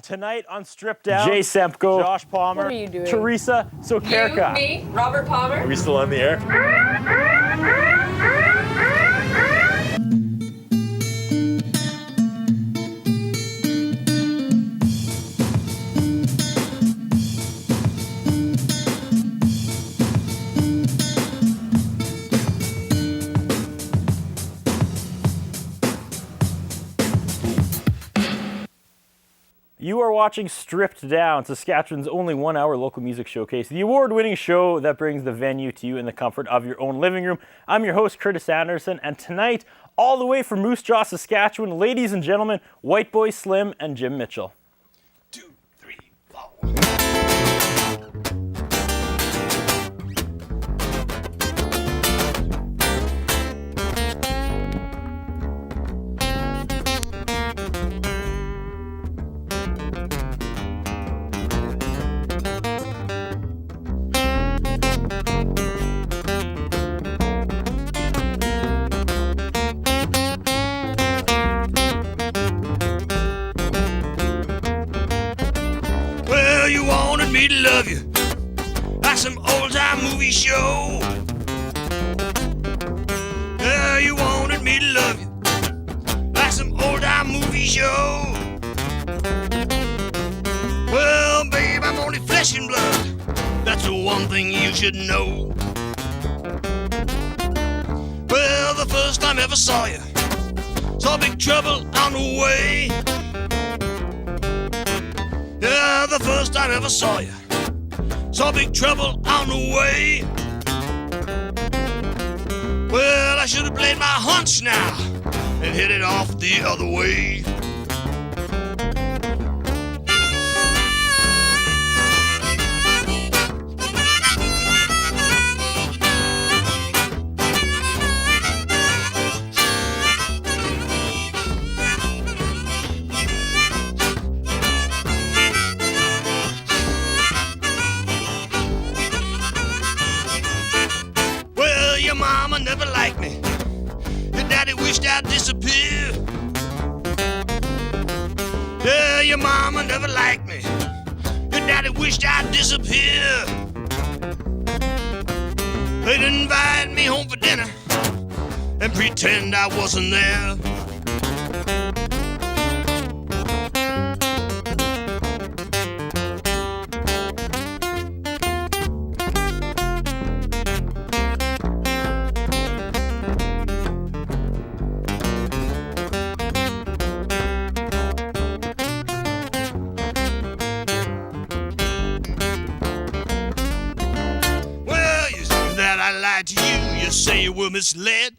Tonight on Stripped Down, Jay Sempko, Josh Palmer, What are you doing? Teresa Sokerka. You, me, Robert Palmer. Are we still on the air? You are watching Stripped Down, Saskatchewan's only one-hour local music showcase, the award-winning show that brings the venue to you in the comfort of your own living room. I'm your host, Curtis Anderson, and tonight, all the way from Moose Jaw, Saskatchewan, ladies and gentlemen, Whiteboy Slim and Jim Mitchell. 2, 3, 4. Well, you wanted me to love you like some old-time movie show. Well, you wanted me to love you like some old-time movie show. Well, babe, I'm only flesh and blood. That's the one thing you should know. Well, the first time I ever saw you, saw big trouble on the way. Yeah, the first time I ever saw you, saw big trouble on the way. Well, I should have played my hunch now and hit it off the other way. Well, your mama never liked me. Your daddy wished I'd disappear. Yeah, your mama never liked me. Your daddy wished I'd disappear. They'd invite me home for dinner and pretend I wasn't there. Well, you say that I lied to you. You say you were misled.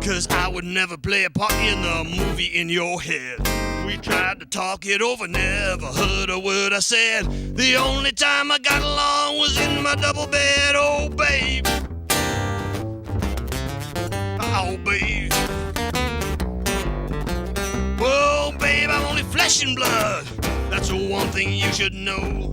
'Cause I would never play a part in the movie in your head. We tried to talk it over, never heard a word I said. The only time I got along was in my double bed. Oh, babe. Oh, babe. Whoa, babe, I'm only flesh and blood. That's the one thing you should know.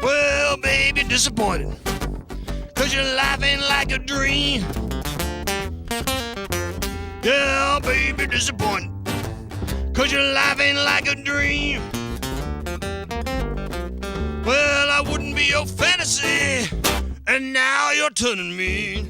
Well, baby, disappointed, 'cause your life ain't like a dream. Yeah, baby, disappointed, 'cause your life ain't like a dream. Well, I wouldn't be your fantasy, and now you're turning me.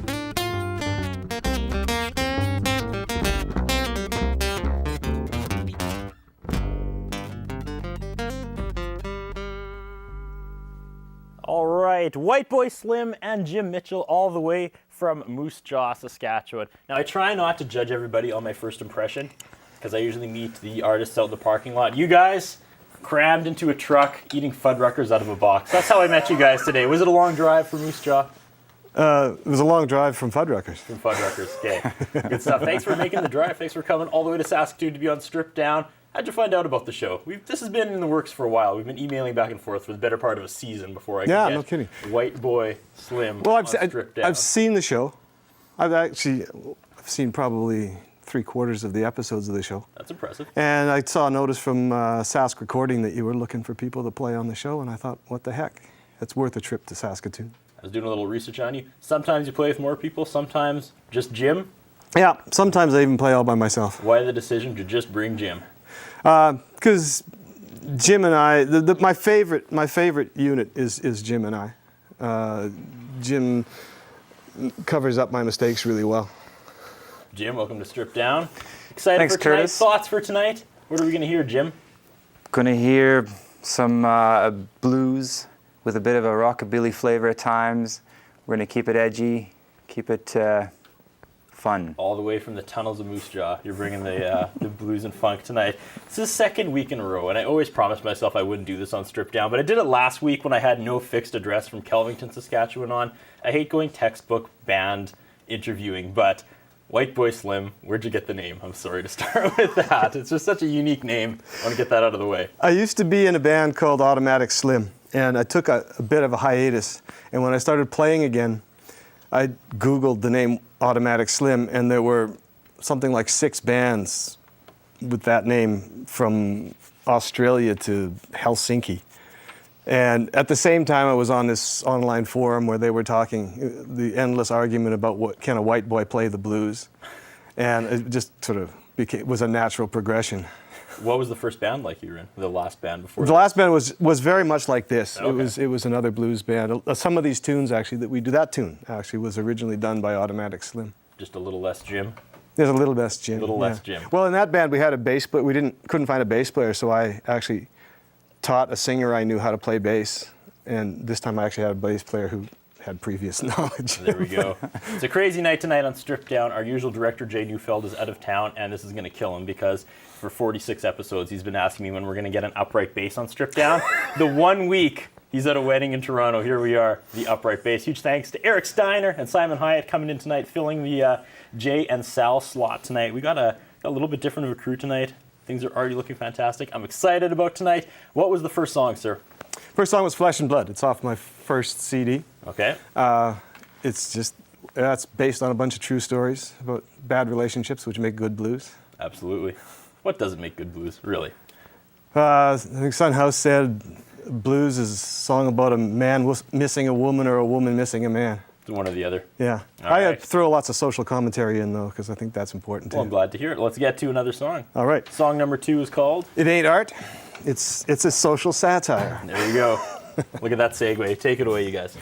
All right, Whiteboy Slim and Jim Mitchell all the way from Moose Jaw, Saskatchewan. Now, I try not to judge everybody on my first impression because I usually meet the artists out in the parking lot. You guys crammed into a truck eating Fuddruckers out of a box. That's how I met you guys today. Was it a long drive from Moose Jaw? It was a long drive from Fuddruckers. From Fuddruckers, okay. Good stuff. Thanks for making the drive. Thanks for coming all the way to Saskatoon to be on Stripped Down. How'd you find out about the show? This has been in the works for a while. We've been emailing back and forth for the better part of a season before I could get no kidding. Whiteboy Slim Well, on Stripped Down. I've seen the show. I've seen probably 3/4 of the episodes of the show. That's impressive. And I saw a notice from Sask Recording that you were looking for people to play on the show, and I thought, what the heck? It's worth a trip to Saskatoon. I was doing a little research on you. Sometimes you play with more people, sometimes just Jim. Yeah, sometimes I even play all by myself. Why the decision to just bring Jim? Because Jim and I, my favorite unit is Jim and I. Jim covers up my mistakes really well. Jim, welcome to Strip Down. Excited Thanks, for tonight? Curtis. Thoughts for tonight? What are we going to hear, Jim? Gonna hear some blues with a bit of a rockabilly flavor at times. We're gonna keep it edgy, keep it fun. All the way from the tunnels of Moose Jaw, you're bringing the blues and funk tonight. This is the second week in a row, and I always promised myself I wouldn't do this on Strip Down, but I did it last week when I had no fixed address from Kelvington, Saskatchewan on. I hate going textbook band interviewing, but Whiteboy Slim, where'd you get the name? I'm sorry to start with that. It's just such a unique name. I want to get that out of the way. I used to be in a band called Automatic Slim, and I took a bit of a hiatus. And when I started playing again, I Googled the name Automatic Slim, and there were something like 6 bands with that name from Australia to Helsinki. And at the same time, I was on this online forum where they were talking, the endless argument about what can a white boy play the blues. And it just sort of was a natural progression. What was the first band like you were in? The last band before? The last band was very much like this. Okay. It was another blues band. Some of these tunes actually that we do, that tune actually was originally done by Automatic Slim. Just a little less Jim. There's a little less Jim. Less Jim. Well, in that band we had a bass, but we couldn't find a bass player, so I actually taught a singer I knew how to play bass, and this time I actually had a bass player who had previous knowledge. There we go. It's a crazy night tonight on Strip Down. Our usual director, Jay Neufeld, is out of town, and this is going to kill him because for 46 episodes, he's been asking me when we're going to get an upright bass on Strip Down. The 1 week he's at a wedding in Toronto, here we are, the upright bass. Huge thanks to Eric Steiner and Simon Hyatt coming in tonight, filling the Jay and Sal slot tonight. We got a little bit different of a crew tonight. Things are already looking fantastic. I'm excited about tonight. What was the first song, sir? First song was Flesh and Blood. It's off my first CD. Okay. That's based on a bunch of true stories about bad relationships, which make good blues. Absolutely. What doesn't make good blues, really? I think Son House said blues is a song about a man missing a woman or a woman missing a man. One or the other. Yeah. All I right. throw lots of social commentary in, though, because I think that's important, too. Well, I'm glad to hear it. Let's get to another song. All right. Song number 2 is called? It ain't art. It's a social satire. There you go. Look at that segue. Take it away, you guys.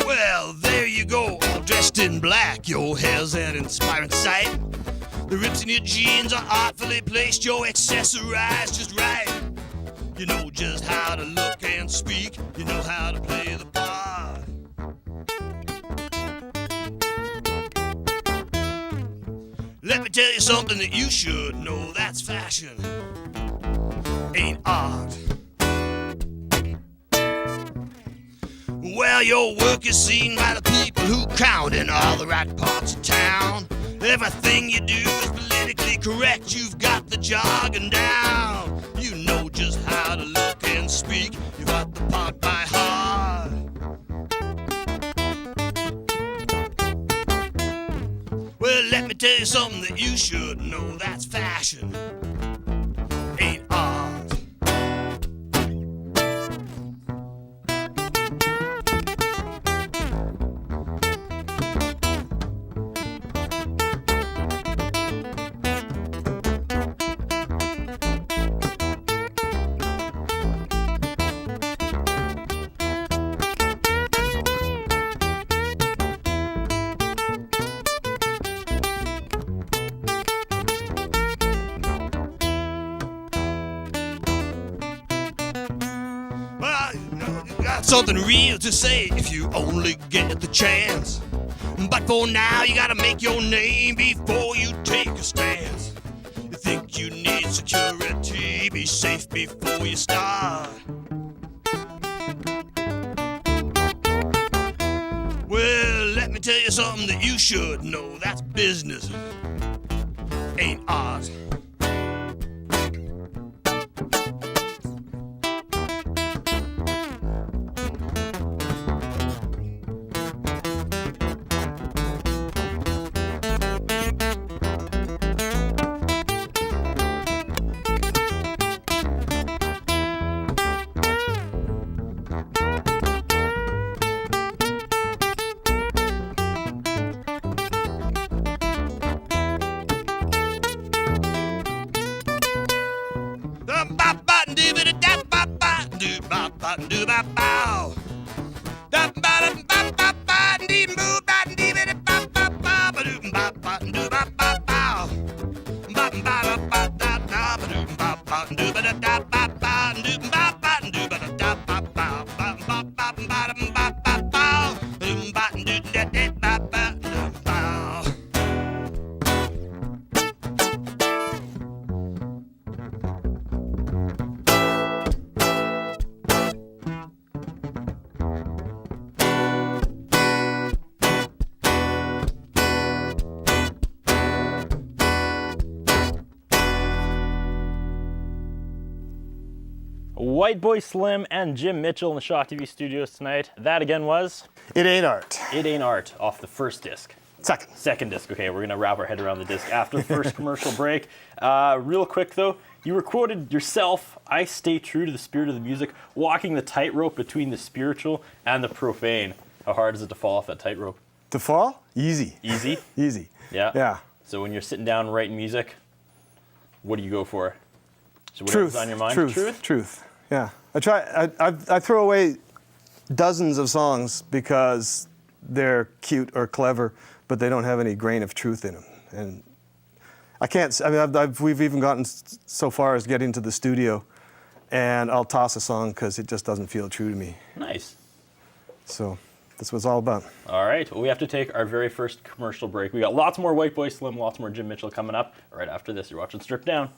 Well, there you go, all dressed in black. Your hair's an inspiring sight. The rips in your jeans are artfully placed. You're accessorized just right. You know just how to look and speak. You know how to play the part. Let me tell you something that you should know. That's fashion ain't art. Well, your work is seen by the people who count in all the right parts of town. Everything you do is politically correct. You've got the jargon down. You know just how to look and speak. You got the part by heart. Well, let me tell you something that you should know. That's fashion ain't art. Something real to say if you only get the chance. But for now, you gotta make your name before you take a stance. You think you need security, be safe before you start. Well, let me tell you something that you should know. That's business, ain't art. ba-ba-ba-ba-ba-ba-ba-ba-ba-ba-ba-ba-ba. Whiteboy Slim and Jim Mitchell in the Shaw TV studios tonight. That again was It Ain't Art. It Ain't Art off the first disc. Second. Second disc. Okay, we're gonna wrap our head around the disc after the first commercial break. Real quick though, you were quoted yourself, "I stay true to the spirit of the music, walking the tightrope between the spiritual and the profane." How hard is it to fall off that tightrope? To fall? Easy. Easy? Easy. Yeah? Yeah. So when you're sitting down writing music, what do you go for? So whatever's Truth. on your mind? Truth. Yeah. I throw away dozens of songs because they're cute or clever, but they don't have any grain of truth in them. And I can't. I mean, we've even gotten so far as getting to the studio, and I'll toss a song because it just doesn't feel true to me. Nice. So that's what it's all about. All right. Well, we have to take our very first commercial break. We got lots more Whiteboy Slim, lots more Jim Mitchell coming up. Right after this, you're watching Strip Down.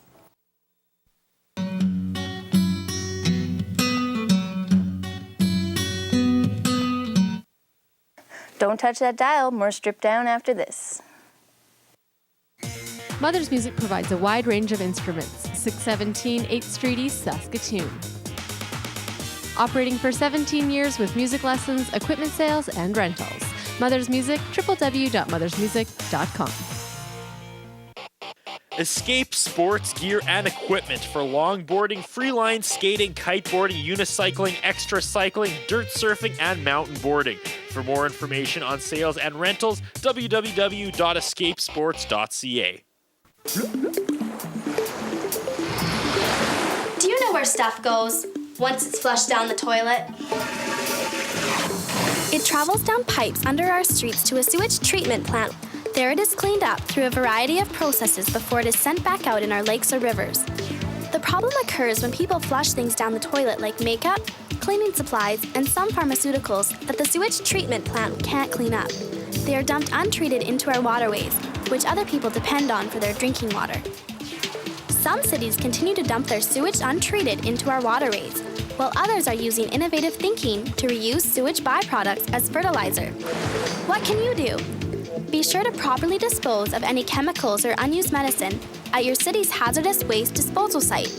Don't touch that dial, more Strip Down after this. Mother's Music provides a wide range of instruments. 617 8th Street East, Saskatchewan. Operating for 17 years with music lessons, equipment sales, and rentals. Mother's Music, www.mothersmusic.com. Escape sports gear and equipment for longboarding, freeline skating, kiteboarding, unicycling, extra cycling, dirt surfing, and mountain boarding. For more information on sales and rentals, www.escapesports.ca. Do you know where stuff goes once it's flushed down the toilet? It travels down pipes under our streets to a sewage treatment plant. There it is cleaned up through a variety of processes before it is sent back out in our lakes or rivers. The problem occurs when people flush things down the toilet like makeup, cleaning supplies, and some pharmaceuticals that the sewage treatment plant can't clean up. They are dumped untreated into our waterways, which other people depend on for their drinking water. Some cities continue to dump their sewage untreated into our waterways, while others are using innovative thinking to reuse sewage byproducts as fertilizer. What can you do? Be sure to properly dispose of any chemicals or unused medicine at your city's hazardous waste disposal site.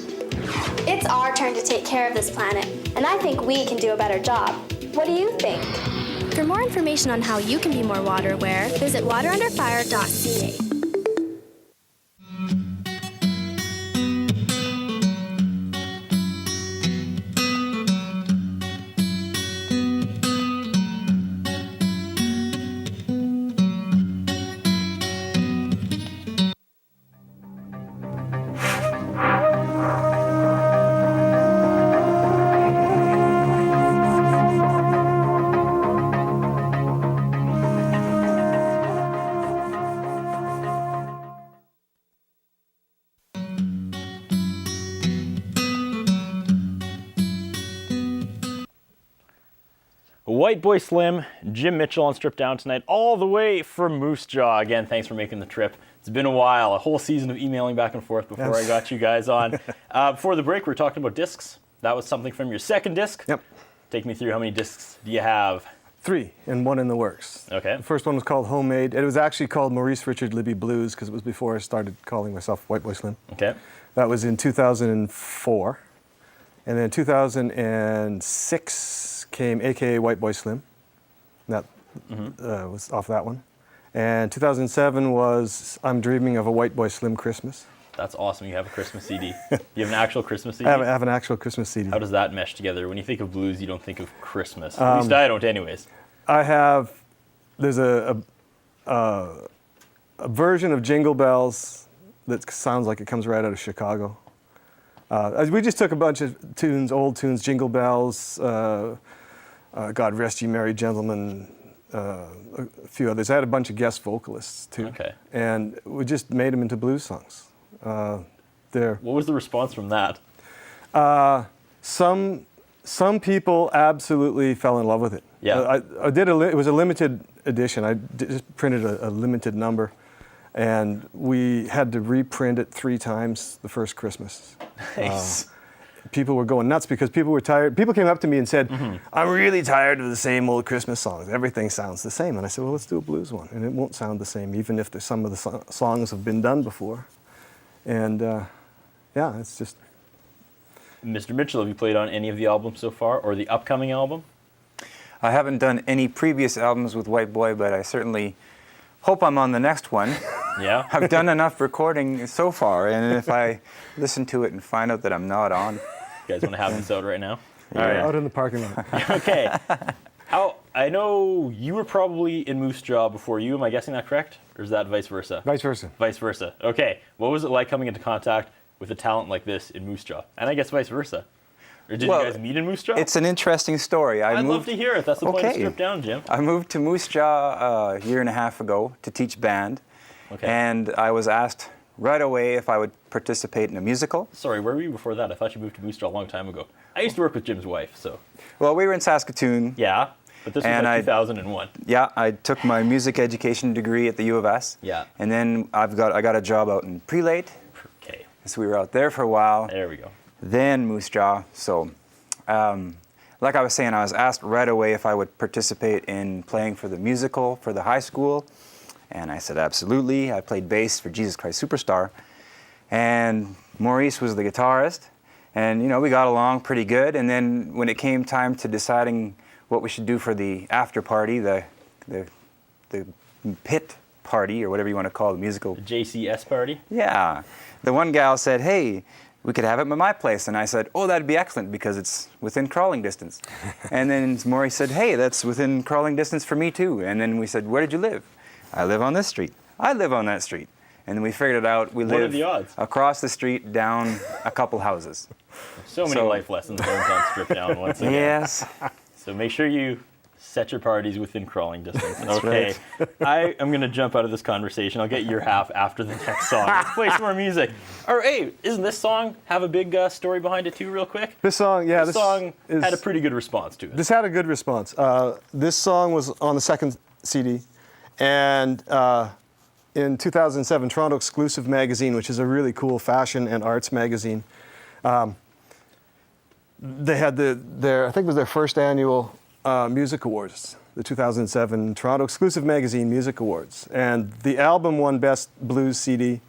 It's our turn to take care of this planet, and I think we can do a better job. What do you think? For more information on how you can be more water aware, visit waterunderfire.ca. Whiteboy Slim, Jim Mitchell on Strip Down tonight, all the way from Moose Jaw. Again, thanks for making the trip. It's been a while, a whole season of emailing back and forth before I got you guys on. Before the break, we were talking about discs. That was something from your second disc. Yep. Take me through, how many discs do you have? 3 and 1 in the works. Okay. The first one was called Homemade. It was actually called Maurice, Richard, Libby Blues because it was before I started calling myself Whiteboy Slim. Okay. That was in 2004. And then 2006 came AKA Whiteboy Slim. That was off that one. And 2007 was I'm Dreaming of a Whiteboy Slim Christmas. That's awesome. You have a Christmas CD. You have an actual Christmas CD? I have an actual Christmas CD. How does that mesh together? When you think of blues, you don't think of Christmas. At least I don't anyways. There's a version of Jingle Bells that sounds like it comes right out of Chicago. We just took a bunch of tunes, old tunes, Jingle Bells, God Rest Ye Merry Gentlemen, a few others. I had a bunch of guest vocalists too. Okay. And we just made them into blues songs. What was the response from that? Some people absolutely fell in love with it. Yeah. It was a limited edition. I just printed a limited number, and we had to reprint it 3 times the first Christmas. Nice. People were going nuts because people were tired. People came up to me and said, I'm really tired of the same old Christmas songs. Everything sounds the same. And I said, well, let's do a blues one. And it won't sound the same, even if some of the songs have been done before. And yeah, it's just... Mr. Mitchell, have you played on any of the albums so far, or the upcoming album? I haven't done any previous albums with Whiteboy, but I certainly hope I'm on the next one. Yeah? I've done enough recording so far, and if I listen to it and find out that I'm not on... You guys want to have this out right now? Yeah. All right. Out in the parking lot. Okay. I know you were probably in Moose Jaw before you. Am I guessing that correct? Or is that vice versa? Vice versa. Vice versa. Okay. What was it like coming into contact with a talent like this in Moose Jaw? And I guess vice versa. Or did you guys meet in Moose Jaw? It's an interesting story. I'd love to hear it. That's the point of Strip Down, Jim. I moved to Moose Jaw a year and a half ago to teach band. Okay. And I was asked right away if I would participate in a musical. Sorry, where were you before that? I thought you moved to Moose Jaw a long time ago. I used to work with Jim's wife, so. Well, we were in Saskatoon. Yeah, but this was And like 2001. Yeah, I took my music education degree at the U of S. Yeah. And then I got a job out in Prelate. Okay. So we were out there for a while. There we go. Then Moose Jaw. So, like I was saying, I was asked right away if I would participate in playing for the musical for the high school. And I said, absolutely. I played bass for Jesus Christ Superstar. And Maurice was the guitarist. And, you know, we got along pretty good. And then when it came time to deciding what we should do for the after party, the pit party, or whatever you want to call the musical. The JCS party? Yeah. The one gal said, hey, we could have it at my place. And I said, oh, that'd be excellent because it's within crawling distance. And then Maurice said, hey, that's within crawling distance for me too. And then we said, where did you live? I live on this street. I live on that street. And then we figured it out. We What are live the odds? across the street, down a couple houses. So many life lessons learned on Strip Down once again. Yes. So make sure you set your parties within crawling distance. That's Okay. I am going to jump out of this conversation. I'll get your half after the next song. Let's play some more music. Or, hey, isn't this song have a big story behind it too, real quick? This song, yeah. This song had a pretty good response to it. This had a good response. This song was on the second CD. And in 2007, Toronto Exclusive Magazine, which is a really cool fashion and arts magazine, they had I think it was their first annual music awards, the 2007 Toronto Exclusive Magazine Music Awards. And the album won Best Blues CD.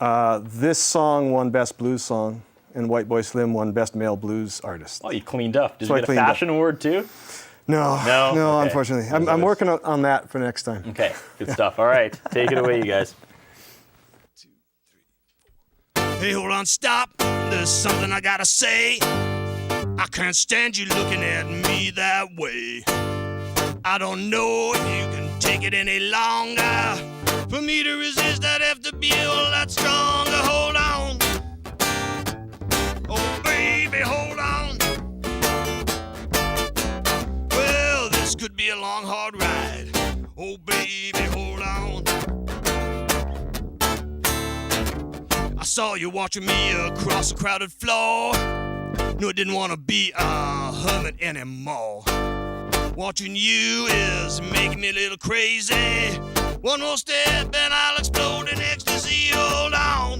This song won Best Blues Song, and Whiteboy Slim won Best Male Blues Artist. Oh, you cleaned up. Did So you I get a cleaned up. fashion award too? No, Okay. unfortunately. There's I'm others. working on that for next time. Okay, good stuff. All right, take it away, you guys. Hey, hold on, stop. There's something I gotta say. I can't stand you looking at me that way. I don't know if you can take it any longer. For me to resist, I'd have to be a lot stronger. Hold on. Oh, baby, hold on. Well, this could be a long, hard ride. Oh, baby, hold on. I saw you watching me across a crowded floor. No, I didn't want to be a hermit anymore. Watching you is making me a little crazy. One more step and I'll explode in ecstasy. Hold on.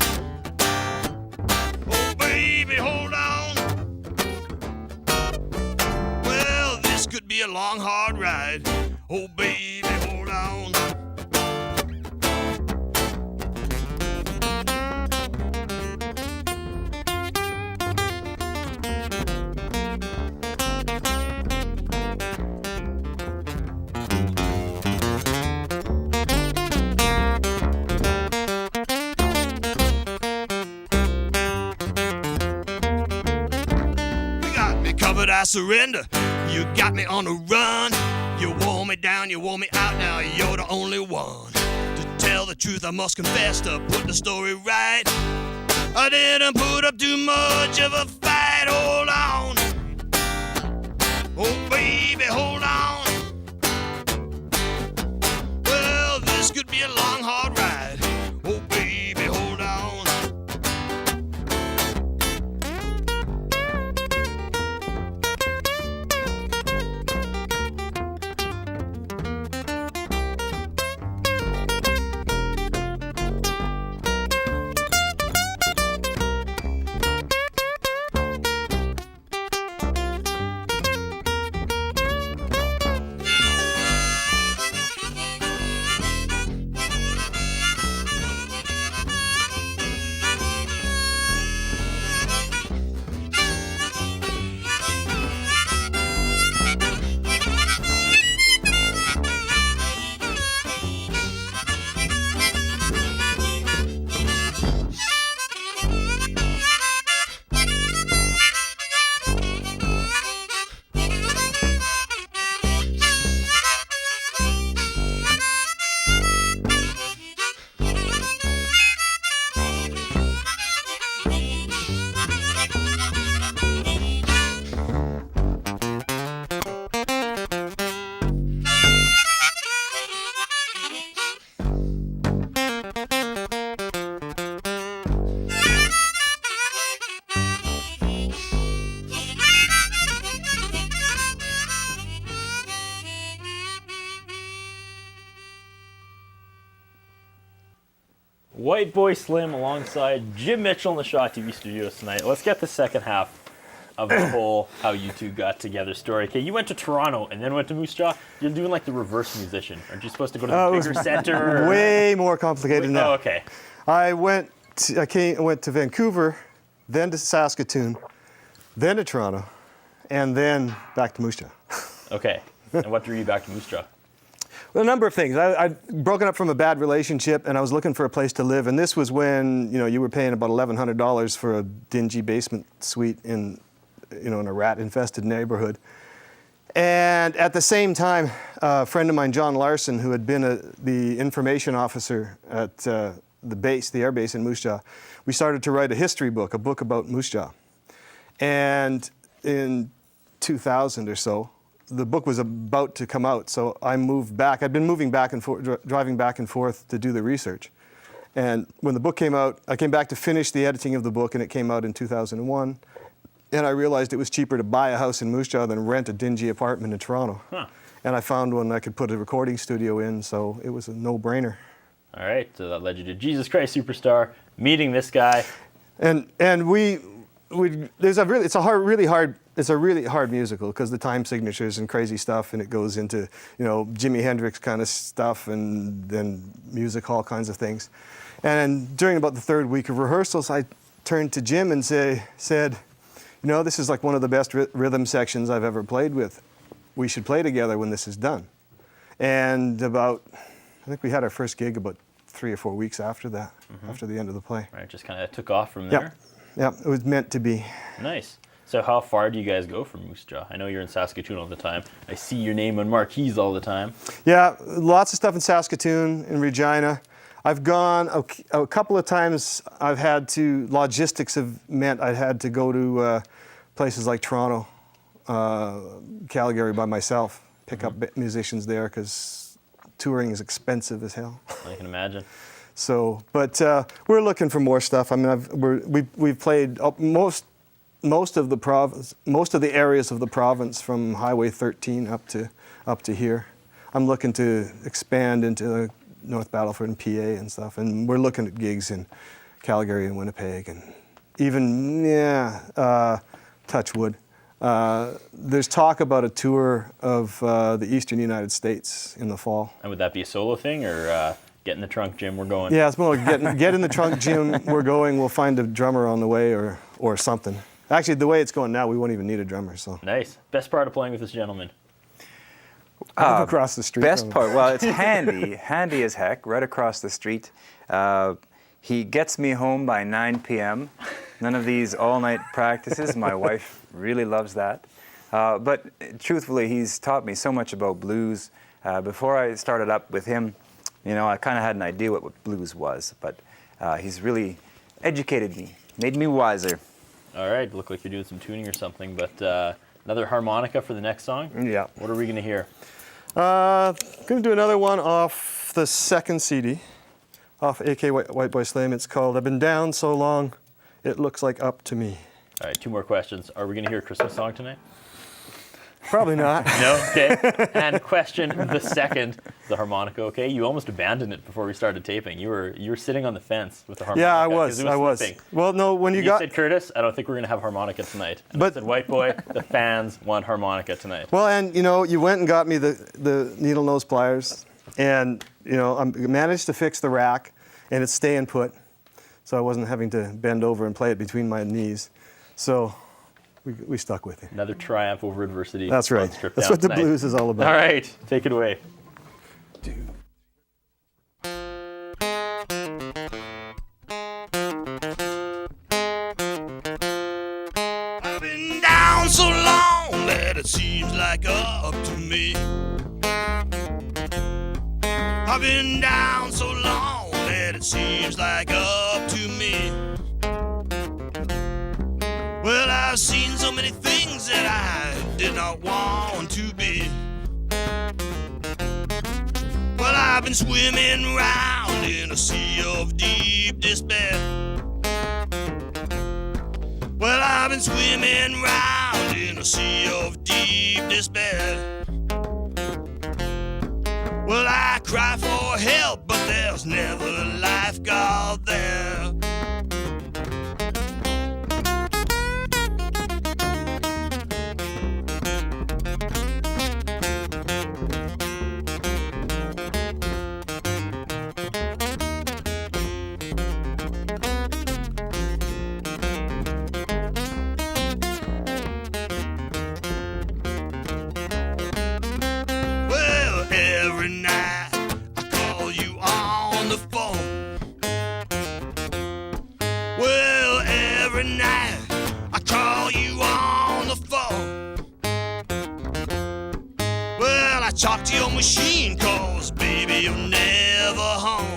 Oh, baby, hold on. Well, this could be a long, hard ride. Oh, baby, hold on. But I surrender. You got me on the run. You wore me down, you wore me out. Now you're the only one. To tell the truth, I must confess, to put the story right. I didn't put up too much of a fight. Hold on. Oh, baby, hold on. Well, this could be a long, hard ride. Oh, baby, hold on. Whiteboy Slim alongside Jim Mitchell in the Shaw TV studios tonight. Let's get the second half of the whole how you two got together story. Okay, you went to Toronto and then went to Moose Jaw. You're doing like the reverse musician. Aren't you supposed to go to the bigger center? Way more complicated than that. Oh, okay. I went to Vancouver, then to Saskatoon, then to Toronto, and then back to Moose Jaw. Okay. And what drew you back to Moose Jaw? Well, a number of things. I'd broken up from a bad relationship, and I was looking for a place to live. And this was when you were paying about $1,100 for a dingy basement suite in a rat-infested neighborhood. And at the same time, a friend of mine, John Larson, who had been the information officer at the air base in Moose Jaw, we started to write a history book, a book about Moose Jaw. And in 2000 or so, the book was about to come out, so I moved back. I'd been moving back and forth, driving back and forth to do the research. And when the book came out, I came back to finish the editing of the book, and it came out in 2001. And I realized it was cheaper to buy a house in Moose Jaw than rent a dingy apartment in Toronto. Huh. And I found one I could put a recording studio in, so it was a no-brainer. All right, so that led you to Jesus Christ Superstar, meeting this guy. And it's a really hard musical because the time signatures and crazy stuff, and it goes into Jimi Hendrix kind of stuff, and then music hall kinds of things. And during about the third week of rehearsals, I turned to Jim and said, this is like one of the best rhythm sections I've ever played with. We should play together when this is done. And I think we had our first gig about 3 or 4 weeks after that, after the end of the play. Right, just kind of took off from there. Yep, it was meant to be. Nice. So how far do you guys go from Moose Jaw? I know you're in Saskatoon all the time. I see your name on marquees all the time. Yeah, lots of stuff in Saskatoon, in Regina. I've gone a couple of times. Logistics have meant I've had to go to places like Toronto, Calgary by myself, pick up musicians there because touring is expensive as hell. I can imagine. So, but we're looking for more stuff. I mean, we've played most of the areas of the province from Highway 13 up to here. I'm looking to expand into North Battleford and PA and stuff, and we're looking at gigs in Calgary and Winnipeg, and even touch wood. There's talk about a tour of the eastern United States in the fall. And would that be a solo thing, or get in the trunk, Jim, we're going? Yeah, it's more like get in the trunk, Jim, we're going. We'll find a drummer on the way or something. Actually, the way it's going now, we won't even need a drummer. So Nice. Best part of playing with this gentleman? across the street. Best part, well, it's handy as heck, right across the street. He gets me home by 9 p.m. None of these all-night practices. My wife really loves that. But truthfully, he's taught me so much about blues. Before I started up with him, I kind of had an idea what blues was, but he's really educated me Made me wiser. All right, look like you're doing some tuning or something, but another harmonica for the next song? Yeah. What are we going to hear? Going to do another one off the second CD, off AK Whiteboy Slim. It's called I've Been Down So Long, It Looks Like Up to Me. All right, 2 more questions. Are we going to hear a Christmas song tonight? Probably not. No? Okay. And question the second, the harmonica, okay? You almost abandoned it before we started taping. You were sitting on the fence with the harmonica. Yeah, I 'cause was. it I was. slipping. Well, no, when You said, Curtis, I don't think we're going to have harmonica tonight. And But- I said, White Boy, the fans want harmonica tonight. Well, and you went and got me the needle nose pliers, and I managed to fix the rack, and it's staying put, so I wasn't having to bend over and play it between my knees. So we stuck with it. Another triumph over adversity. That's right. Stripped That's down what the tonight. blues is all about. All right, take it away. I've been down so long that it seems like up to me. I've been down so long that it seems like up to me. Well, I've seen so many things that I did not want to be. Well, I've been swimming round in a sea of deep despair. Well, I've been swimming round in a sea of deep despair. Well, I cry for help, but there's never a lifeguard there. Well, every night I call you on the phone. Well, every night I call you on the phone. Well, I talk to your machine, 'cause baby, you're never home.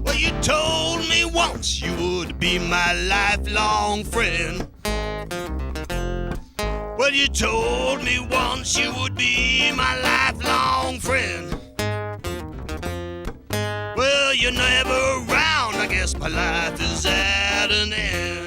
Well, you told me once you would be my lifelong friend. Well, you told me once you would be my lifelong friend. Well, you're never around, I guess my life is at an end.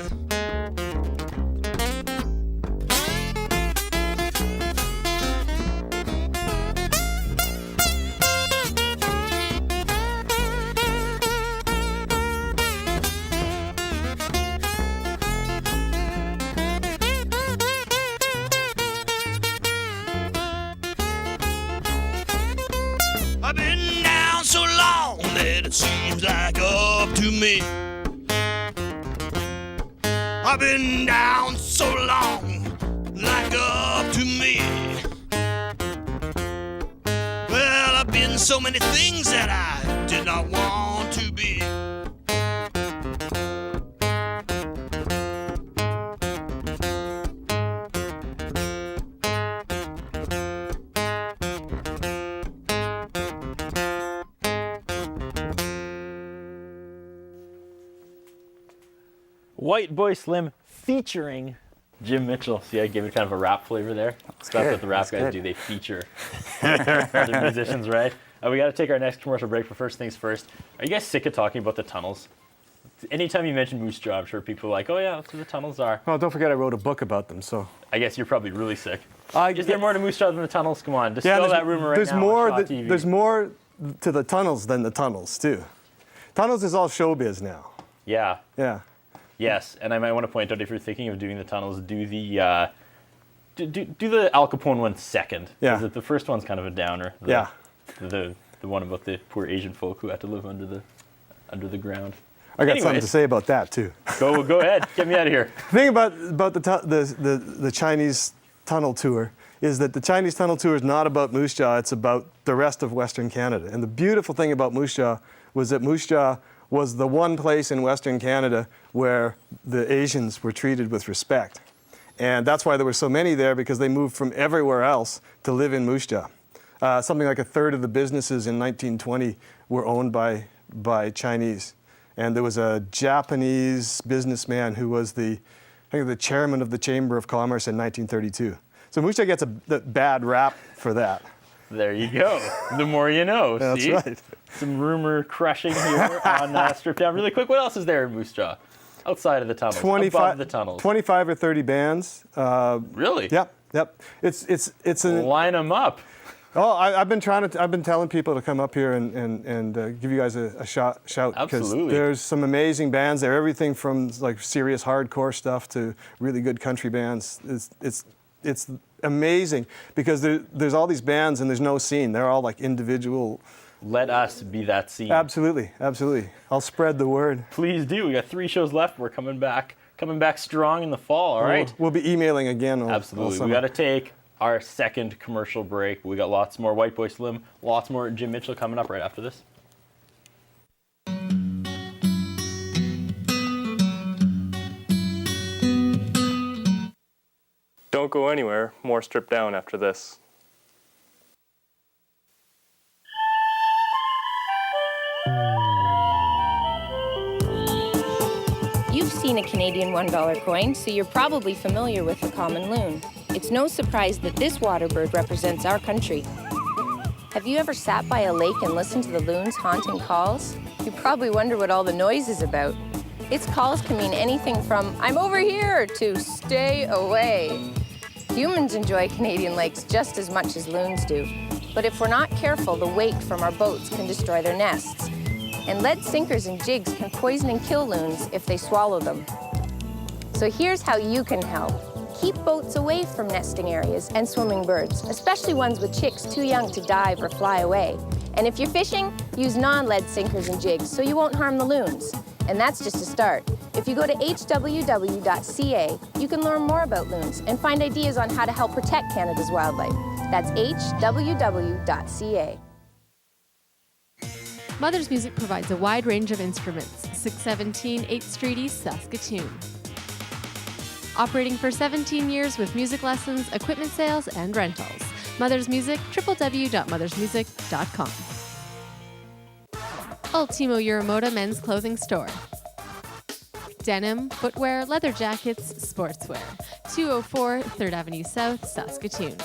I've been down so long that it seems like up to me. I've been down so long, like up to me. Well, I've been so many things that I did not want to be. Whiteboy Slim featuring Jim Mitchell. See, I gave it kind of a rap flavor there. That's good. what the rap That's guys good. do. They feature other musicians, right? We got to take our next commercial break, but first things first. Are you guys sick of talking about the tunnels? Anytime you mention Moose Jaw, I'm sure people are like, oh yeah, that's where the tunnels are. Well, don't forget I wrote a book about them, so. I guess you're probably really sick. Is there more to Moose Jaw than the tunnels? Come on, dispel there's- that rumor right there's now more on Shaw that- TV. There's more to the tunnels than the tunnels, too. Tunnels is all showbiz now. Yeah. Yeah. Yes, and I might want to point out, if you're thinking of doing the tunnels, do the do the Al Capone one second. Yeah. 'Cause the first one's kind of a downer. Yeah. The one about the poor Asian folk who had to live under the ground. I got something Anyways. to say about that, too. Go ahead, get me out of here. The thing about the Chinese tunnel tour is that the Chinese tunnel tour is not about Moose Jaw, it's about the rest of Western Canada. And the beautiful thing about Moose Jaw was that Moose Jaw was the one place in Western Canada where the Asians were treated with respect. And that's why there were so many there, because they moved from everywhere else to live in Moose Jaw. Something like a third of the businesses in 1920 were owned by Chinese. And there was a Japanese businessman who was the chairman of the Chamber of Commerce in 1932. So Moose Jaw gets a bad rap for that. There you go. The more you know. That's see? right. Some rumor crushing here on Strip Down. Really quick, what else is there in Moose Jaw? Outside of the tunnels, above the tunnels. 25 or 30 bands. Really? Yep. It's Line them up. Oh, I've been telling people to come up here and give you guys a shout. Absolutely. There's some amazing bands there. Everything from like serious hardcore stuff to really good country bands. It's amazing because there's all these bands and there's no scene. They're all like individual. Let us be that scene. Absolutely. I'll spread the word. Please do. We got 3 shows left. We're coming back strong in the fall. All right. We'll be emailing again. Absolutely. We got to take our second commercial break. We got lots more Whiteboy Slim, lots more Jim Mitchell coming up right after this. Don't go anywhere. More Stripped Down after this. You've seen a Canadian $1 coin, so you're probably familiar with the common loon. It's no surprise that this water bird represents our country. Have you ever sat by a lake and listened to the loon's haunting calls? You probably wonder what all the noise is about. Its calls can mean anything from, "I'm over here," to "stay away." Humans enjoy Canadian lakes just as much as loons do. But if we're not careful, the wake from our boats can destroy their nests. And lead sinkers and jigs can poison and kill loons if they swallow them. So here's how you can help. Keep boats away from nesting areas and swimming birds, especially ones with chicks too young to dive or fly away. And if you're fishing, use non-lead sinkers and jigs so you won't harm the loons. And that's just a start. If you go to hww.ca, you can learn more about loons and find ideas on how to help protect Canada's wildlife. That's hww.ca. Mother's Music provides a wide range of instruments. 617 8th Street East, Saskatoon. Operating for 17 years with music lessons, equipment sales, and rentals. Mother's Music, www.mothersmusic.com. Ultimo Uramoda Men's Clothing Store. Denim, footwear, leather jackets, sportswear. 204 3rd Avenue South, Saskatoon.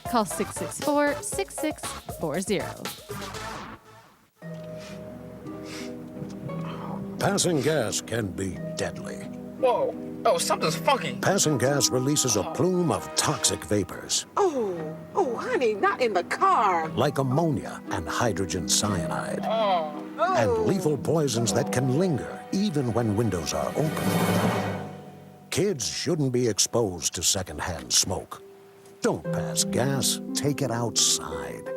Call 664-6640. Passing gas can be deadly. Whoa. Oh, something's funky. Passing gas releases a plume of toxic vapors. Oh, honey, not in the car. Like ammonia and hydrogen cyanide. And lethal poisons that can linger even when windows are open. Kids shouldn't be exposed to secondhand smoke. Don't pass gas, take it outside.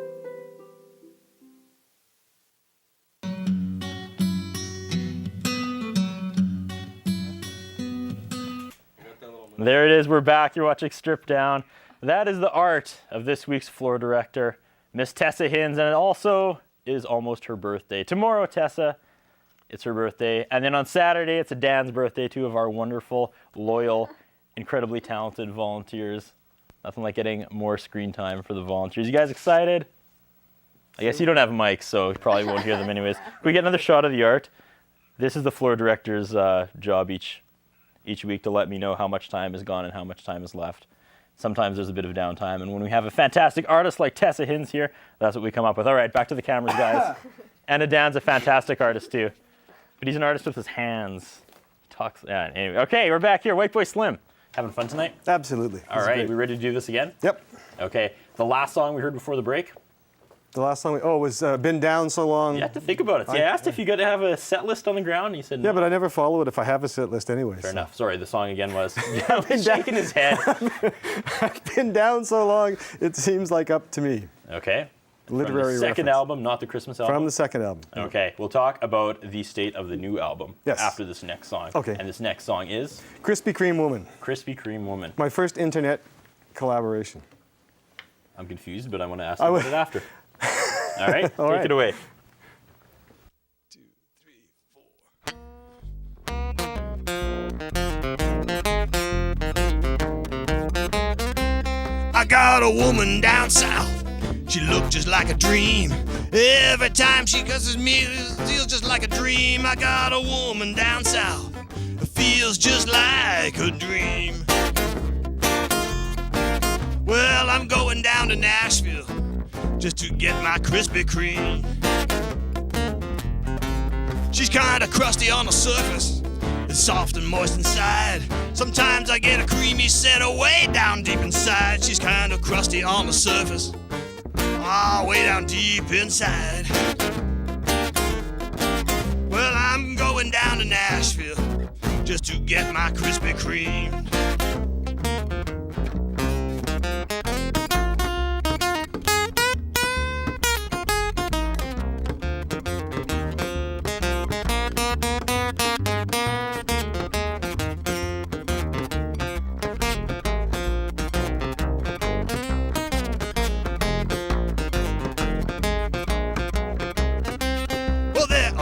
There it is. We're back. You're watching Strip Down. That is the art of this week's floor director, Miss Tessa Hinz, and it also is almost her birthday. Tomorrow, Tessa, it's her birthday. And then on Saturday, it's Dan's birthday, 2 of our wonderful, loyal, incredibly talented volunteers. Nothing like getting more screen time for the volunteers. You guys excited? I guess you don't have mics, so you probably won't hear them anyways. Can we get another shot of the art? This is the floor director's job each week to let me know how much time is gone and how much time is left. Sometimes there's a bit of downtime, and when we have a fantastic artist like Tessa Hinz here, that's what we come up with. All right, back to the cameras, guys. And Dan's a fantastic artist too, but he's an artist with his hands. He talks. Yeah. Anyway, okay, we're back here. Whiteboy Slim, having fun tonight? Absolutely. All right, we ready to do this again? Yep. Okay. The last song we heard before the break. The last song was Been Down So Long. You have to think about it. See, I asked if you got to have a set list on the ground, and you said no. Yeah, but I never follow it if I have a set list anyways. Fair enough. Sorry, the song again was he's shaking his head. I've been down so long, it seems like up to me. Okay. Literary From the second reference. album, not the Christmas album? From the second album. Okay, we'll talk about the state of the new album Yes. after this next song. Okay. And this next song is? Krispy Kreme Woman. Krispy Kreme Woman. My first internet collaboration. I'm confused, but I want to ask you about it after. All right, All take right. it away. I got a woman down south. She looked just like a dream. Every time she cusses me, it feels just like a dream. I got a woman down south. It feels just like a dream. Well, I'm going down to Nashville just to get my Krispy Kreme. She's kinda crusty on the surface. It's soft and moist inside. Sometimes I get a creamy scent way down deep inside. She's kinda crusty on the surface. Way down deep inside. Well, I'm going down to Nashville just to get my Krispy Kreme.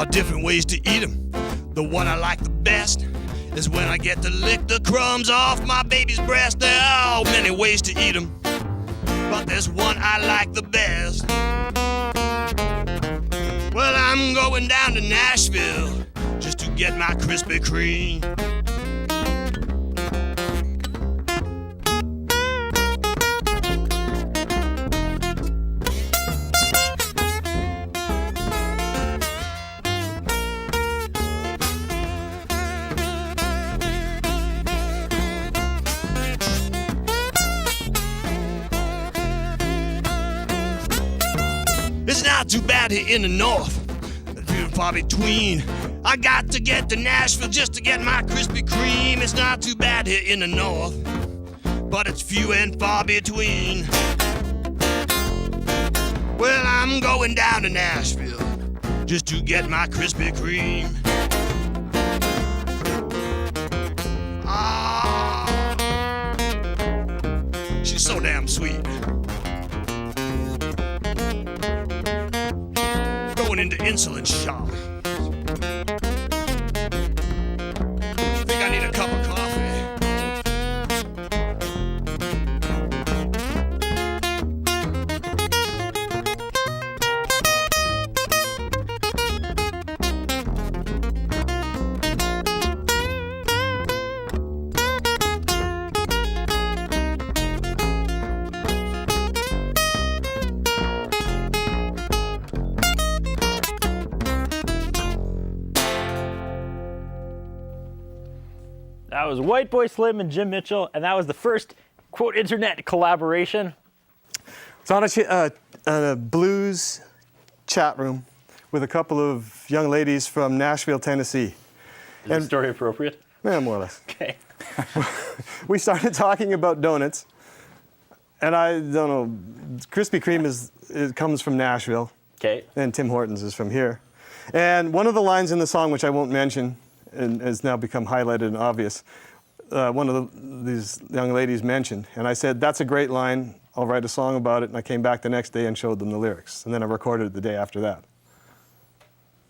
Different ways to eat them. The one I like the best is when I get to lick the crumbs off my baby's breast. There are many ways to eat them, but there's one I like the best. Well, I'm going down to Nashville just to get my Krispy Kreme. It's not too bad here in the north, few and far between. I got to get to Nashville just to get my Krispy Kreme. It's not too bad here in the north, but it's few and far between. Well, I'm going down to Nashville just to get my Krispy Kreme. She's so damn sweet. Into insulin shock. Think I need a cup of coffee. That was Whiteboy Slim and Jim Mitchell, and that was the first, quote, internet collaboration. It's on a blues chat room with a couple of young ladies from Nashville, Tennessee. Is the story appropriate? Yeah, more or less. Okay. We started talking about donuts, and I don't know, Krispy Kreme comes from Nashville. Okay. And Tim Hortons is from here. And one of the lines in the song, which I won't mention, and has now become highlighted and obvious, one of these young ladies mentioned. And I said, that's a great line. I'll write a song about it. And I came back the next day and showed them the lyrics. And then I recorded it the day after that.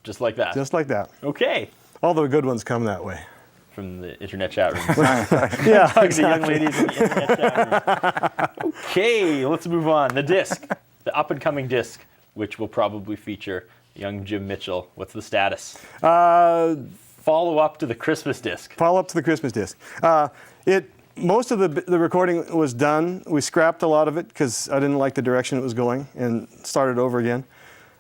Just like that? Just like that. Okay. All the good ones come that way. From the internet chat room. Yeah, like exactly. the young ladies in the internet chat room. Okay, let's move on. The disc, the up-and-coming disc, which will probably feature young Jim Mitchell. What's the status? Follow up to the Christmas disc. Follow up to the Christmas disc. Most of the recording was done. We scrapped a lot of it because I didn't like the direction it was going and started over again.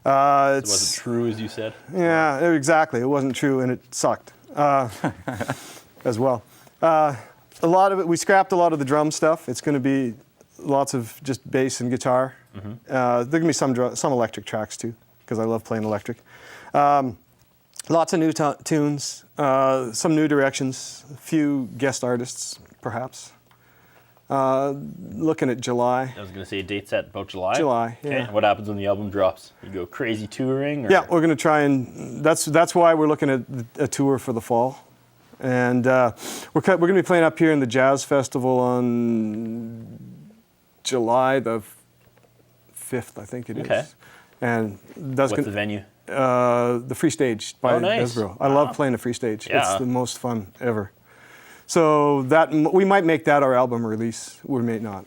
It wasn't true, as you said? Yeah, exactly. It wasn't true, and it sucked as well. A lot of it, we scrapped a lot of the drum stuff. It's going to be lots of just bass and guitar. Mm-hmm. There are going to be some electric tracks, too, because I love playing electric. Lots of new tunes, some new directions, a few guest artists, perhaps. Looking at July. I was going to say date set about July. July, yeah. Okay. What happens when the album drops? You go crazy touring? Or? Yeah, we're going to try and that's why we're looking at a tour for the fall, and we're going to be playing up here in the Jazz Festival on July the 5th, I think it is. Okay. And that's What's the venue? The Free Stage by nice. Desborough. I love playing the Free Stage. Yeah. It's the most fun ever. So that we might make that our album release. We may not,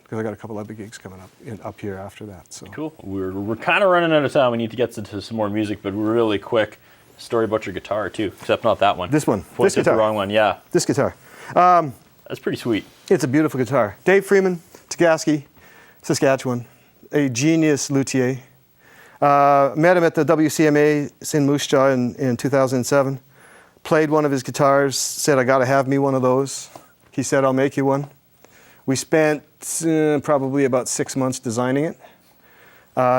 because I got a couple other gigs coming up here after that. So Cool. We're kind of running out of time. We need to get to some more music, but really quick, story about your guitar too, except not that one. This one. Pointed This guitar. the wrong one. Yeah. This guitar. That's pretty sweet. It's a beautiful guitar. Dave Freeman, Tagaski, Saskatchewan, a genius luthier. Met him at the WCMA in Moose Jaw in 2007. Played one of his guitars, said, I got to have me one of those. He said, I'll make you one. We spent probably about 6 months designing it.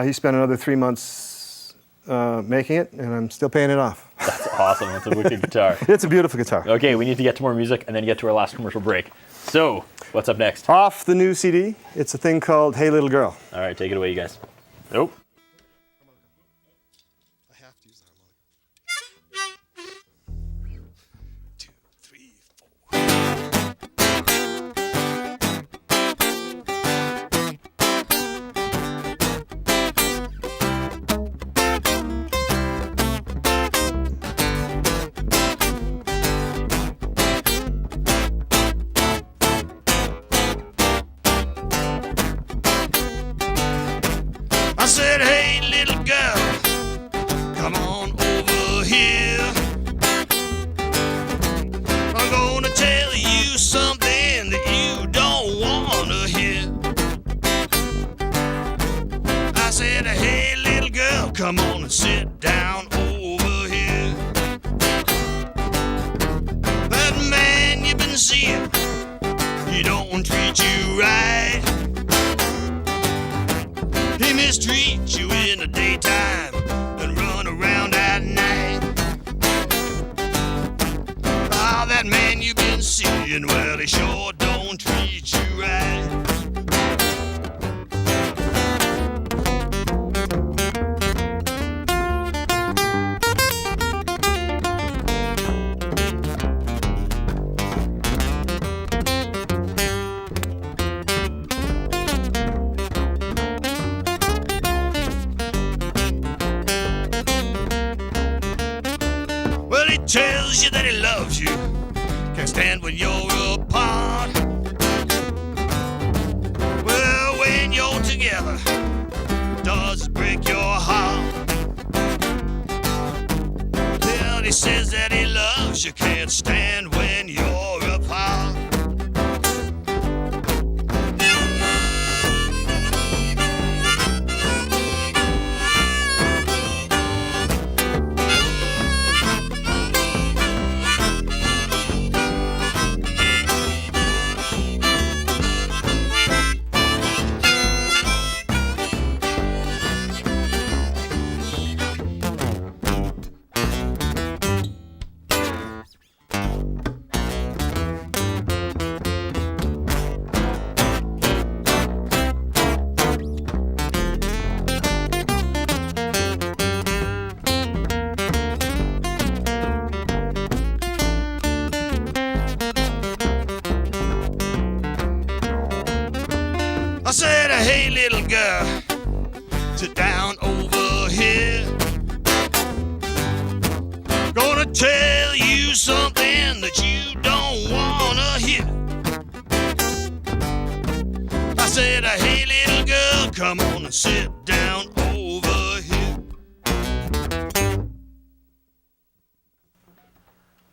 He spent another 3 months making it, and I'm still paying it off. That's awesome. That's a wicked guitar. It's a beautiful guitar. Okay, we need to get to more music and then get to our last commercial break. So, what's up next? Off the new CD, it's a thing called Hey Little Girl. All right, take it away, you guys. Nope. I said, hey, little girl, come on over here. I'm gonna tell you something that you don't wanna hear. I said, hey, little girl, come on and sit down over here. That man you've been seeing, he don't treat you right. He mistreats you in the daytime and run around at night. Ah, that man you've been seeing, well, he sure don't treat you right. Well, he tells you that he loves you, can't stand when you're apart. Well, when you're together, does it break your heart? Well, he says that he loves you, can't stand when you're apart. I said, hey, little girl, sit down over here. Gonna tell you something that you don't wanna hear. I said, hey, little girl, come on and sit down over here.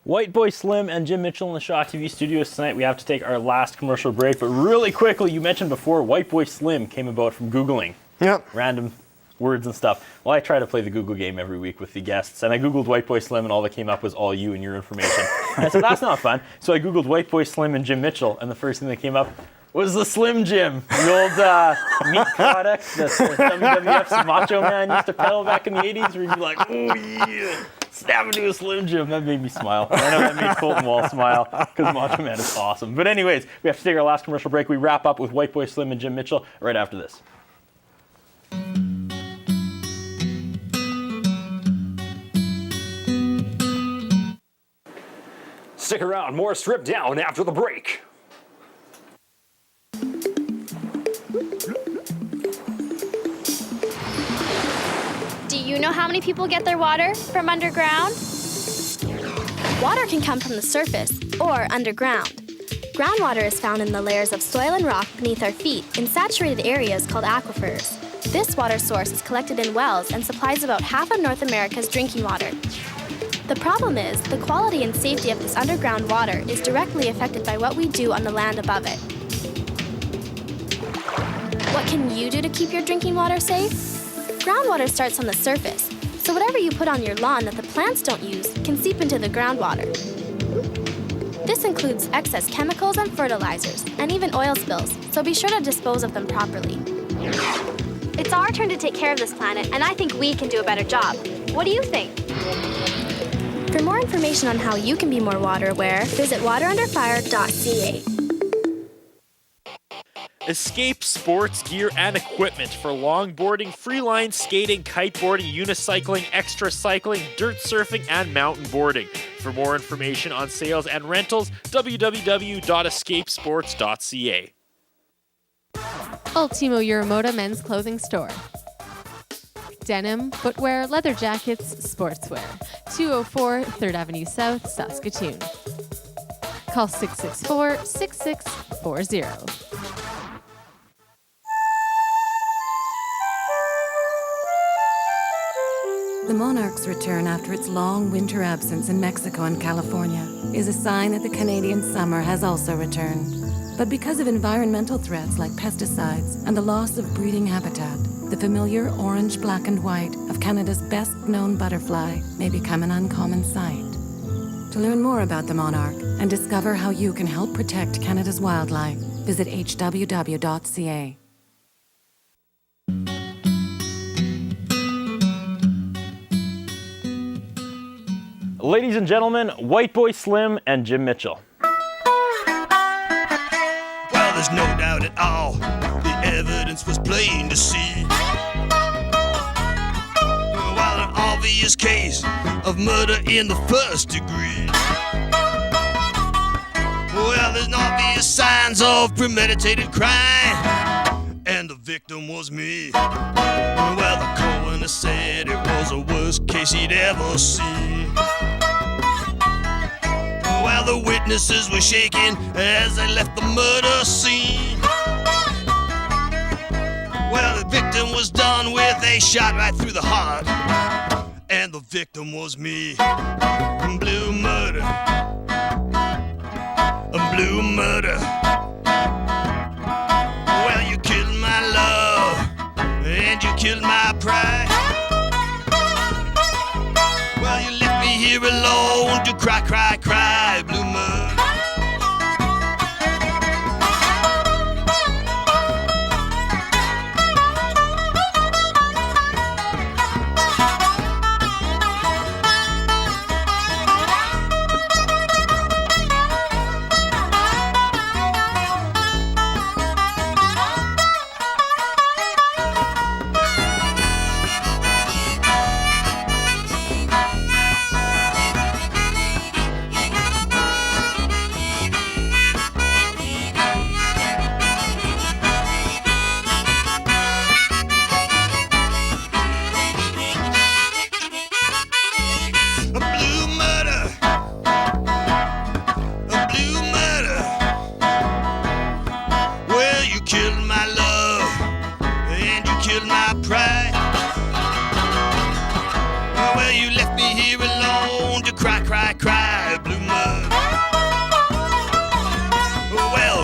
Whiteboy Slim and Jim Mitchell in the Shaw TV studios tonight. We have to take our last commercial break, but really quickly, you mentioned before, Whiteboy Slim came about from Googling. Yep. Random words and stuff. Well, I try to play the Google game every week with the guests, and I Googled Whiteboy Slim, and all that came up was all you and your information. And I said, that's not fun. So I Googled Whiteboy Slim and Jim Mitchell, and the first thing that came up was the Slim Jim, the old meat product that WWF's Macho Man used to peddle back in the 80s, where you'd be like, oh yeah, snap into a Slim Jim. That made me smile. I know that made Colton Wall smile, because Macho Man is awesome. But anyways, we have to take our last commercial break. We wrap up with Whiteboy Slim and Jim Mitchell right after this. Stick around, more Strip Down after the break. know how many people get their water from underground? Water can come from the surface or underground. Groundwater is found in the layers of soil and rock beneath our feet in saturated areas called aquifers. This water source is collected in wells and supplies about half of North America's drinking water. The problem is, the quality and safety of this underground water is directly affected by what we do on the land above it. What can you do to keep your drinking water safe? Groundwater starts on the surface, so whatever you put on your lawn that the plants don't use can seep into the groundwater. This includes excess chemicals and fertilizers, and even oil spills, so be sure to dispose of them properly. It's our turn to take care of this planet, and I think we can do a better job. What do you think? For more information on how you can be more water aware, visit waterunderfire.ca. Escape sports gear and equipment for longboarding, freeline skating, kiteboarding, unicycling, extra cycling, dirt surfing, and mountain boarding. For more information on sales and rentals, www.escapesports.ca. Ultimo Euromoda Men's Clothing Store. Denim, footwear, leather jackets, sportswear. 204 3rd Avenue South, Saskatoon. Call 664-6640. The monarch's return after its long winter absence in Mexico and California is a sign that the Canadian summer has also returned. But because of environmental threats like pesticides and the loss of breeding habitat, the familiar orange, black, and white of Canada's best-known butterfly may become an uncommon sight. To learn more about the monarch and discover how you can help protect Canada's wildlife, visit hww.ca. Ladies and gentlemen, Whiteboy Slim and Jim Mitchell. Well, there's no doubt at all, the evidence was plain to see. While an obvious case of murder in the first degree. Well, there's no obvious signs of premeditated crime, and the victim was me. Well, the coroner said it was the worst case he'd ever seen. Well, the witnesses were shaking as they left the murder scene. Well, the victim was done with a shot right through the heart, and the victim was me. Blue murder. Blue murder. Well, you killed my love, and you killed my pride. Well, you left me here alone to cry, cry, cry, blue murder.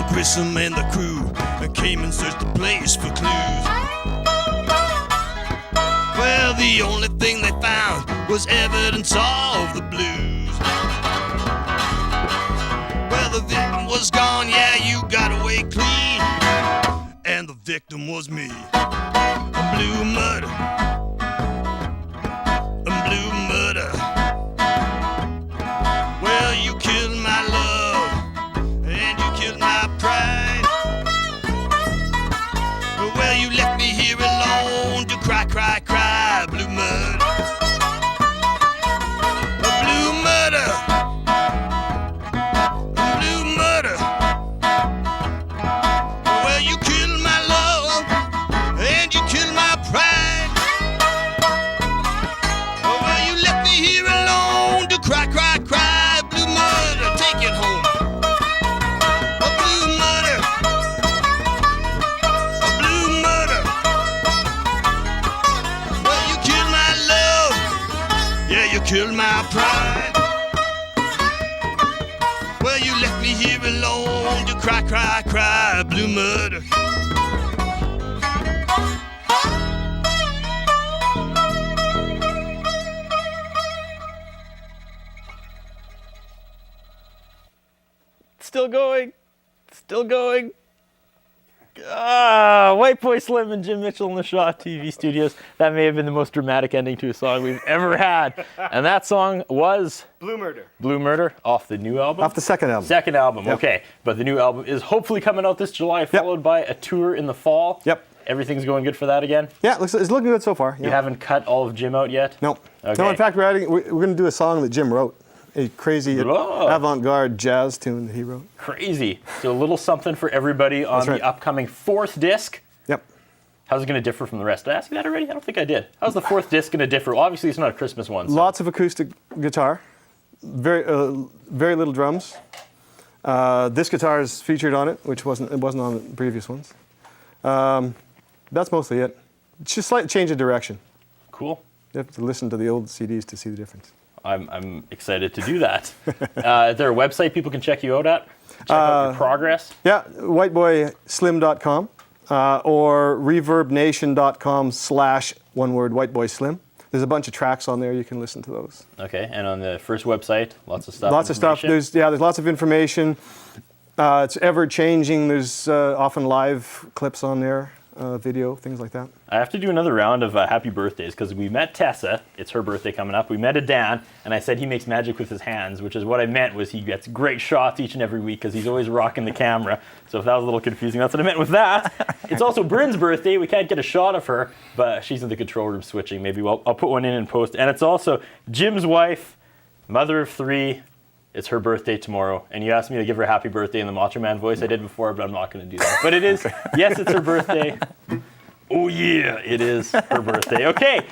Grissom and the crew came and searched the place for clues. Well, the only thing they found was evidence of the blues. Well, the victim was gone, yeah, you got away clean, and the victim was me. A blue murder. A blue murder. Well, you killed my love, and you killed my pride. Well, you left me here alone to cry, cry, cry, blue murder. A blue murder. A blue murder. Well, you killed my love, and you killed my pride. killed my pride. Well, you left me here alone to cry, cry, cry, blue murder. Still going. Still going. Whiteboy Slim and Jim Mitchell in the Shaw TV studios. That may have been the most dramatic ending to a song we've ever had. And that song was Blue Murder. Blue Murder off the new album? Off the second album. Second album, Yep. okay. But the new album is hopefully coming out this July, followed by a tour in the fall. Yep. Everything's going good for that again? Yeah, it's looking good so far. You haven't cut all of Jim out yet? No. Okay. No, in fact, we're going to do a song that Jim wrote. A crazy Whoa. avant-garde jazz tune that he wrote. Crazy. So a little something for everybody on That's right. the upcoming fourth disc. Yep. How's it going to differ from the rest? Did I ask you that already? I don't think I did. How's the fourth disc going to differ? Well, obviously, it's not a Christmas one. So. Lots of acoustic guitar, very little drums. This guitar is featured on it, which wasn't on the previous ones. That's mostly it. It's just a slight change of direction. Cool. You have to listen to the old CDs to see the difference. I'm excited to do that. Is there a website people can check you out at? Check out your progress? Yeah, whiteboyslim.com or reverbnation.com/whiteboyslim. There's a bunch of tracks on there. You can listen to those. Okay, and on the first website, lots of stuff. Lots of stuff. There's lots of information. It's ever changing. There's often live clips on there, video, things like that. I have to do another round of happy birthdays because we met Tessa. It's her birthday coming up. We met Dan, and I said he makes magic with his hands, which is what I meant was he gets great shots each and every week because he's always rocking the camera. So if that was a little confusing, that's what I meant with that. It's also Bryn's birthday. We can't get a shot of her, but she's in the control room switching. Maybe I'll put one in and post. And it's also Jim's wife, mother of 3. It's her birthday tomorrow, and you asked me to give her a happy birthday in the Macho Man voice. I did before, but I'm not going to do that. But it is, yes, it's her birthday. Oh yeah, it is her birthday. Okay,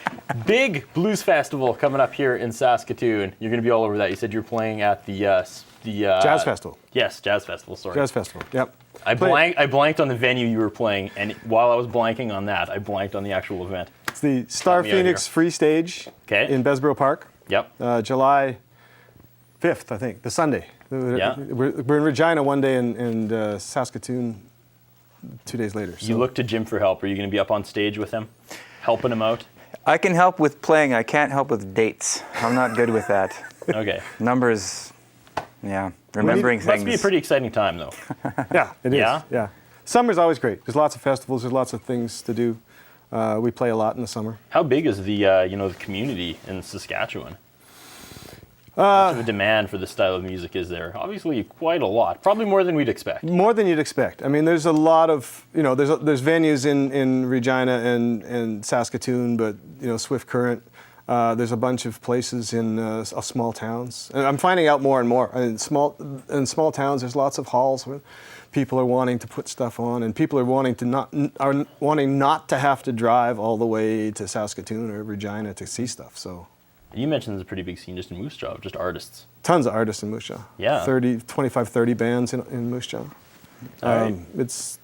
big blues festival coming up here in Saskatoon. You're going to be all over that. You said you're playing at the Jazz Festival. Yes, Jazz Festival. Sorry. Jazz Festival. Yep. I blanked on the venue you were playing, and while I was blanking on that, I blanked on the actual event. It's the Star Phoenix Free Stage in Besborough Park. Yep. July 5th, I think, the Sunday. Yeah. We're in Regina one day and Saskatoon 2 days later. So. You look to Jim for help. Are you going to be up on stage with him, helping him out? I can help with playing. I can't help with dates. I'm not good with that. Okay. Numbers, remembering things. Must be a pretty exciting time, though. Yeah, it is. Yeah? Yeah. Summer's always great. There's lots of festivals. There's lots of things to do. We play a lot in the summer. How big is the the community in Saskatchewan? How much of a demand for this style of music is there? Obviously, quite a lot. Probably more than we'd expect. More than you'd expect. I mean, there's a lot of, there's venues in Regina and Saskatoon, but, Swift Current. There's a bunch of places in small towns. And I'm finding out more and more. In small towns, there's lots of halls where people are wanting to put stuff on, and people are wanting not to have to drive all the way to Saskatoon or Regina to see stuff. So. You mentioned there's a pretty big scene just in Moose Jaw, just artists. Tons of artists in Moose Jaw. Yeah. 25, 30 bands in Moose Jaw. Right. There's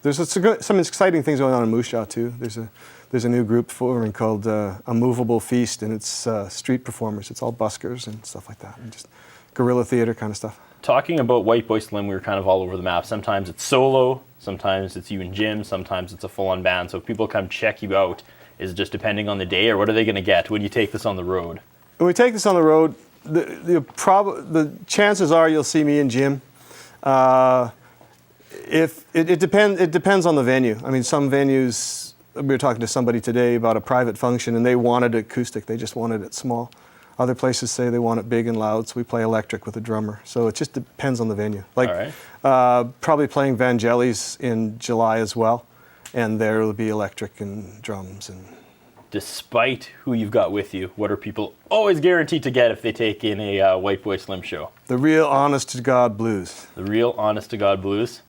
some exciting things going on in Moose Jaw too. There's a new group forming called A Movable Feast, and it's street performers. It's all buskers and stuff like that, and just guerrilla theater kind of stuff. Talking about Whiteboy Slim, we were kind of all over the map. Sometimes it's solo, sometimes it's you and Jim, sometimes it's a full-on band. So if people come check you out, is it just depending on the day, or what are they going to get when you take this on the road? When we take this on the road, the chances are you'll see me and Jim. If it depends on the venue. I mean, some venues. We were talking to somebody today about a private function, and they wanted acoustic. They just wanted it small. Other places say they want it big and loud, so we play electric with a drummer. So it just depends on the venue. Like probably playing Vangelis in July as well, and there will be electric and drums and. Despite who you've got with you, what are people always guaranteed to get if they take in a Whiteboy Slim show? The real honest-to-God blues. The real honest-to-God blues?